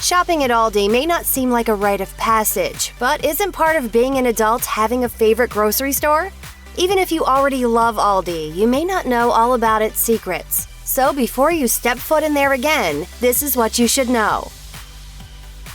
Shopping at Aldi may not seem like a rite of passage, but isn't part of being an adult having a favorite grocery store? Even if you already love Aldi, you may not know all about its secrets. So before you step foot in there again, this is what you should know.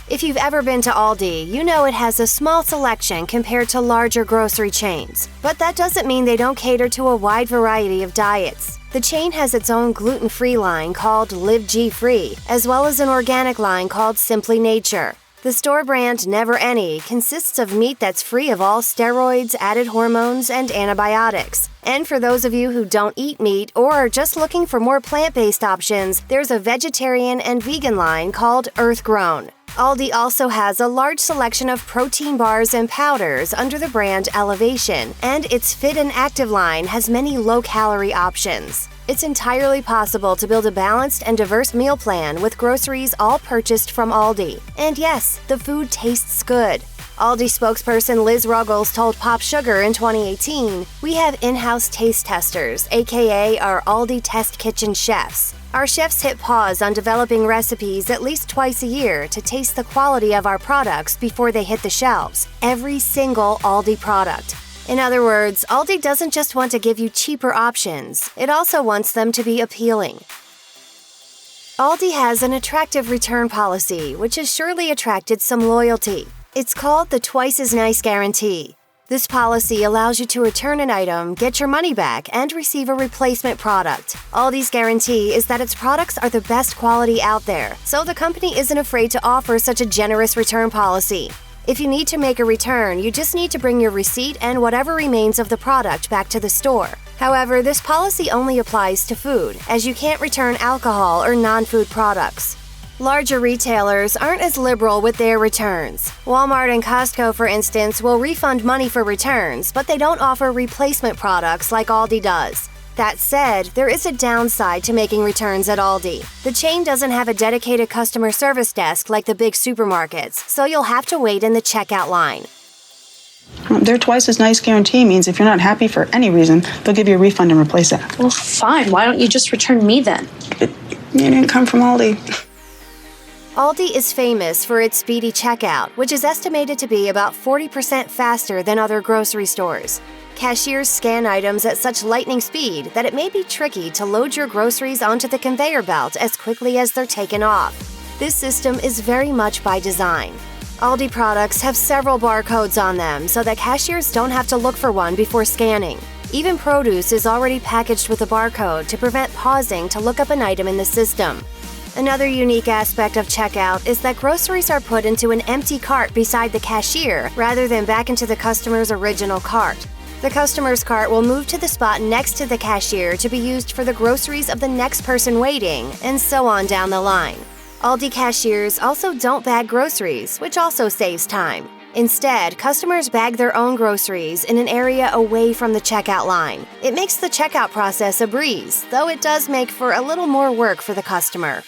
If you've ever been to Aldi, you know it has a small selection compared to larger grocery chains. But that doesn't mean they don't cater to a wide variety of diets. The chain has its own gluten-free line called Live G-Free, as well as an organic line called Simply Nature. The store brand Never Any consists of meat that's free of all steroids, added hormones, and antibiotics. And for those of you who don't eat meat or are just looking for more plant-based options, there's a vegetarian and vegan line called Earth Grown. Aldi also has a large selection of protein bars and powders under the brand Elevation, and its Fit and Active line has many low-calorie options. It's entirely possible to build a balanced and diverse meal plan with groceries all purchased from Aldi. And yes, the food tastes good. Aldi spokesperson Liz Ruggles told Pop Sugar in 2018, "We have in-house taste testers, aka our Aldi Test Kitchen chefs. Our chefs hit pause on developing recipes at least twice a year to taste the quality of our products before they hit the shelves. Every single Aldi product." In other words, Aldi doesn't just want to give you cheaper options, it also wants them to be appealing. Aldi has an attractive return policy, which has surely attracted some loyalty. It's called the Twice as Nice Guarantee. This policy allows you to return an item, get your money back, and receive a replacement product. Aldi's guarantee is that its products are the best quality out there, so the company isn't afraid to offer such a generous return policy. If you need to make a return, you just need to bring your receipt and whatever remains of the product back to the store. However, this policy only applies to food, as you can't return alcohol or non-food products. Larger retailers aren't as liberal with their returns. Walmart and Costco, for instance, will refund money for returns, but they don't offer replacement products like Aldi does. That said, there is a downside to making returns at Aldi. The chain doesn't have a dedicated customer service desk like the big supermarkets, so you'll have to wait in the checkout line. Their twice as nice guarantee means if you're not happy for any reason, they'll give you a refund and replace it. Well, fine. Why don't you just return me then? But you didn't come from Aldi. Aldi is famous for its Speedy checkout, which is estimated to be about 40% faster than other grocery stores. Cashiers scan items at such lightning speed that it may be tricky to load your groceries onto the conveyor belt as quickly as they're taken off. This system is very much by design. Aldi products have several barcodes on them so that cashiers don't have to look for one before scanning. Even produce is already packaged with a barcode to prevent pausing to look up an item in the system. Another unique aspect of checkout is that groceries are put into an empty cart beside the cashier rather than back into the customer's original cart. The customer's cart will move to the spot next to the cashier to be used for the groceries of the next person waiting, and so on down the line. Aldi cashiers also don't bag groceries, which also saves time. Instead, customers bag their own groceries in an area away from the checkout line. It makes the checkout process a breeze, though it does make for a little more work for the customer.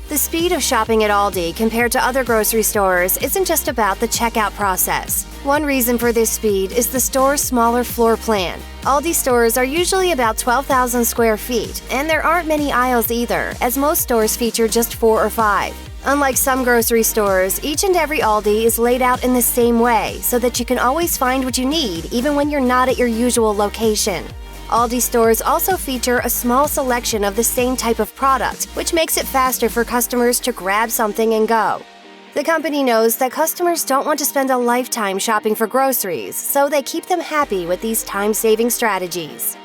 The speed of shopping at Aldi compared to other grocery stores isn't just about the checkout process. One reason for this speed is the store's smaller floor plan. Aldi stores are usually about 12,000 square feet, and there aren't many aisles either, as most stores feature just 4 or 5. Unlike some grocery stores, each and every Aldi is laid out in the same way so that you can always find what you need even when you're not at your usual location. Aldi stores also feature a small selection of the same type of product, which makes it faster for customers to grab something and go. The company knows that customers don't want to spend a lifetime shopping for groceries, so they keep them happy with these time-saving strategies.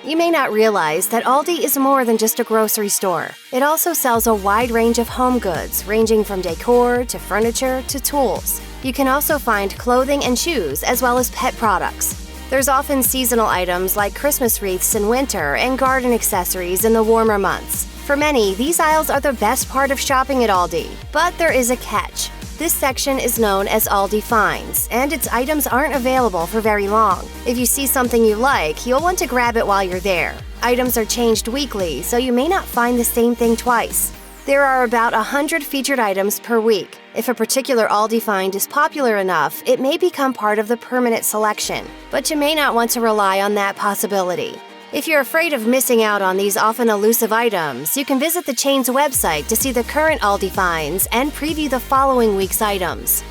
You may not realize that Aldi is more than just a grocery store. It also sells a wide range of home goods, ranging from decor to furniture to tools. You can also find clothing and shoes, as well as pet products. There's often seasonal items like Christmas wreaths in winter and garden accessories in the warmer months. For many, these aisles are the best part of shopping at Aldi. But there is a catch. This section is known as Aldi Finds, and its items aren't available for very long. If you see something you like, you'll want to grab it while you're there. Items are changed weekly, so you may not find the same thing twice. There are about 100 featured items per week. If a particular Aldi find is popular enough, it may become part of the permanent selection, but you may not want to rely on that possibility. If you're afraid of missing out on these often elusive items, you can visit the chain's website to see the current Aldi finds and preview the following week's items.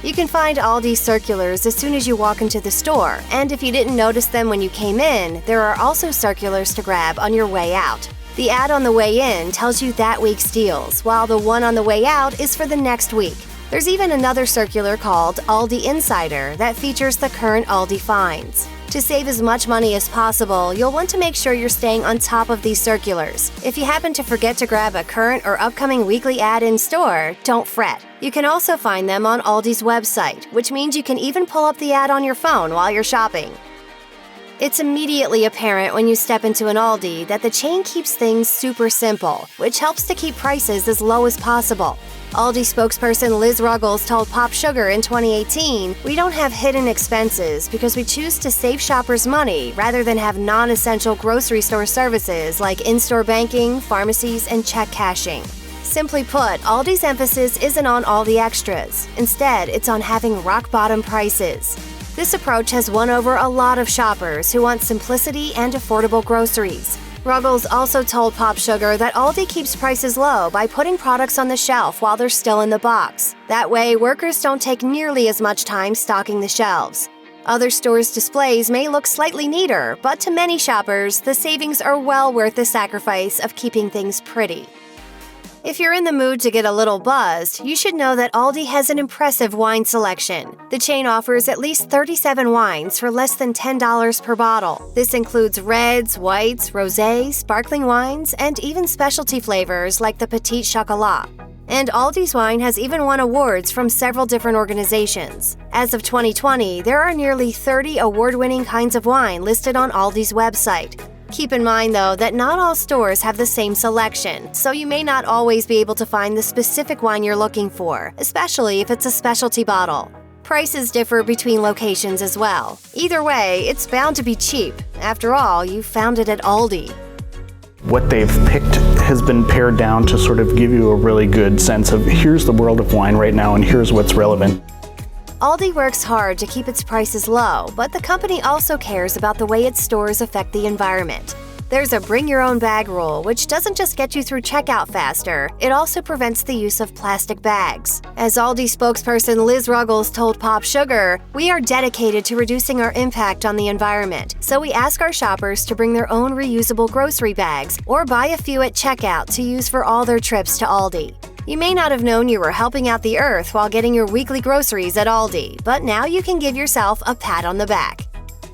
You can find Aldi circulars as soon as you walk into the store, and if you didn't notice them when you came in, there are also circulars to grab on your way out. The ad on the way in tells you that week's deals, while the one on the way out is for the next week. There's even another circular called Aldi Insider that features the current Aldi finds. To save as much money as possible, you'll want to make sure you're staying on top of these circulars. If you happen to forget to grab a current or upcoming weekly ad in store, don't fret. You can also find them on Aldi's website, which means you can even pull up the ad on your phone while you're shopping. It's immediately apparent when you step into an Aldi that the chain keeps things super simple, which helps to keep prices as low as possible. Aldi spokesperson Liz Ruggles told Pop Sugar in 2018, "We don't have hidden expenses because we choose to save shoppers money rather than have non-essential grocery store services like in-store banking, pharmacies, and check cashing." Simply put, Aldi's emphasis isn't on all the extras. Instead, it's on having rock-bottom prices. This approach has won over a lot of shoppers who want simplicity and affordable groceries. Ruggles also told Pop Sugar that Aldi keeps prices low by putting products on the shelf while they're still in the box. That way, workers don't take nearly as much time stocking the shelves. Other stores' displays may look slightly neater, but to many shoppers, the savings are well worth the sacrifice of keeping things pretty. If you're in the mood to get a little buzzed, you should know that Aldi has an impressive wine selection. The chain offers at least 37 wines for less than $10 per bottle. This includes reds, whites, rosés, sparkling wines, and even specialty flavors like the Petit Chocolat. And Aldi's wine has even won awards from several different organizations. As of 2020, there are nearly 30 award-winning kinds of wine listed on Aldi's website. Keep in mind, though, that not all stores have the same selection, so you may not always be able to find the specific wine you're looking for, especially if it's a specialty bottle. Prices differ between locations as well. Either way, it's bound to be cheap. After all, you found it at Aldi. What they've picked has been pared down to sort of give you a really good sense of here's the world of wine right now and here's what's relevant. Aldi works hard to keep its prices low, but the company also cares about the way its stores affect the environment. There's a bring your own bag rule, which doesn't just get you through checkout faster, it also prevents the use of plastic bags. As Aldi spokesperson Liz Ruggles told Pop Sugar, "We are dedicated to reducing our impact on the environment, so we ask our shoppers to bring their own reusable grocery bags or buy a few at checkout to use for all their trips to Aldi." You may not have known you were helping out the earth while getting your weekly groceries at Aldi, but now you can give yourself a pat on the back.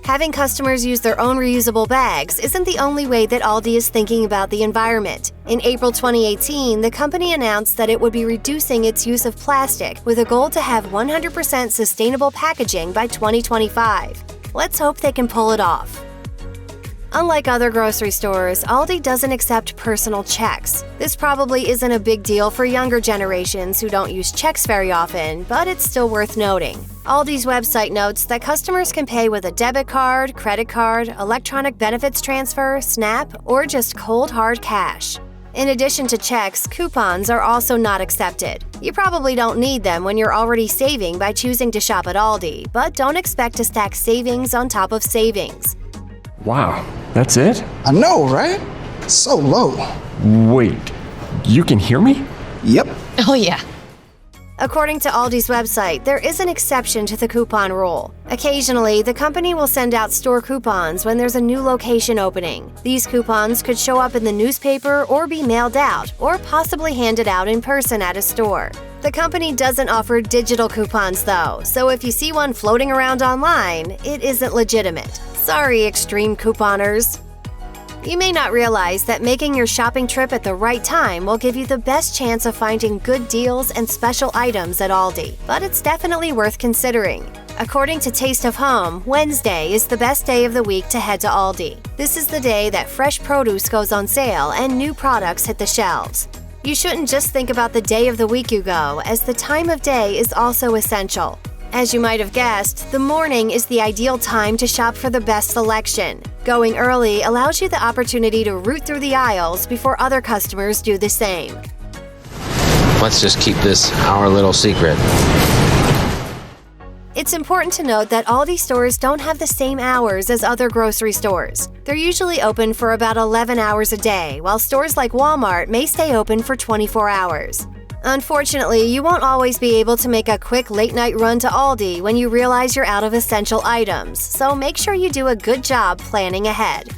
Having customers use their own reusable bags isn't the only way that Aldi is thinking about the environment. In April 2018, the company announced that it would be reducing its use of plastic with a goal to have 100% sustainable packaging by 2025. Let's hope they can pull it off. Unlike other grocery stores, Aldi doesn't accept personal checks. This probably isn't a big deal for younger generations who don't use checks very often, but it's still worth noting. Aldi's website notes that customers can pay with a debit card, credit card, electronic benefits transfer, SNAP, or just cold hard cash. In addition to checks, coupons are also not accepted. You probably don't need them when you're already saving by choosing to shop at Aldi, but don't expect to stack savings on top of savings. Wow, that's it? I know, right? So low. Wait, you can hear me? Yep. Oh, yeah. According to Aldi's website, there is an exception to the coupon rule. Occasionally, the company will send out store coupons when there's a new location opening. These coupons could show up in the newspaper or be mailed out, or possibly handed out in person at a store. The company doesn't offer digital coupons though, so if you see one floating around online, it isn't legitimate. Sorry, extreme couponers. You may not realize that making your shopping trip at the right time will give you the best chance of finding good deals and special items at Aldi, but it's definitely worth considering. According to Taste of Home, Wednesday is the best day of the week to head to Aldi. This is the day that fresh produce goes on sale and new products hit the shelves. You shouldn't just think about the day of the week you go, as the time of day is also essential. As you might have guessed, the morning is the ideal time to shop for the best selection. Going early allows you the opportunity to root through the aisles before other customers do the same. Let's just keep this our little secret. It's important to note that Aldi stores don't have the same hours as other grocery stores. They're usually open for about 11 hours a day, while stores like Walmart may stay open for 24 hours. Unfortunately, you won't always be able to make a quick late-night run to Aldi when you realize you're out of essential items, so make sure you do a good job planning ahead.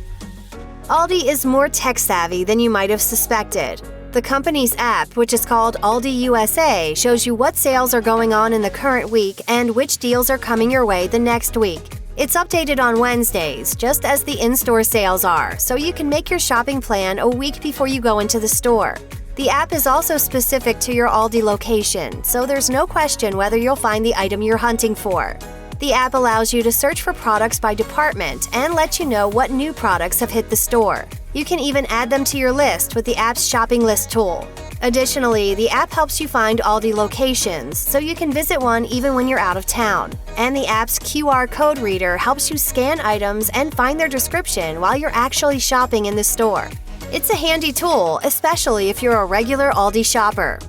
Aldi is more tech-savvy than you might have suspected. The company's app, which is called Aldi USA, shows you what sales are going on in the current week and which deals are coming your way the next week. It's updated on Wednesdays, just as the in-store sales are, so you can make your shopping plan a week before you go into the store. The app is also specific to your Aldi location, so there's no question whether you'll find the item you're hunting for. The app allows you to search for products by department and let you know what new products have hit the store. You can even add them to your list with the app's shopping list tool. Additionally, the app helps you find Aldi locations, so you can visit one even when you're out of town. And the app's QR code reader helps you scan items and find their description while you're actually shopping in the store. It's a handy tool, especially if you're a regular Aldi shopper.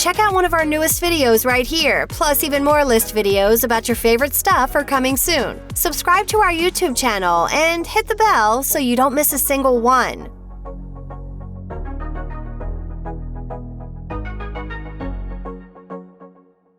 Check out one of our newest videos right here, plus even more list videos about your favorite stuff are coming soon. Subscribe to our YouTube channel and hit the bell so you don't miss a single one.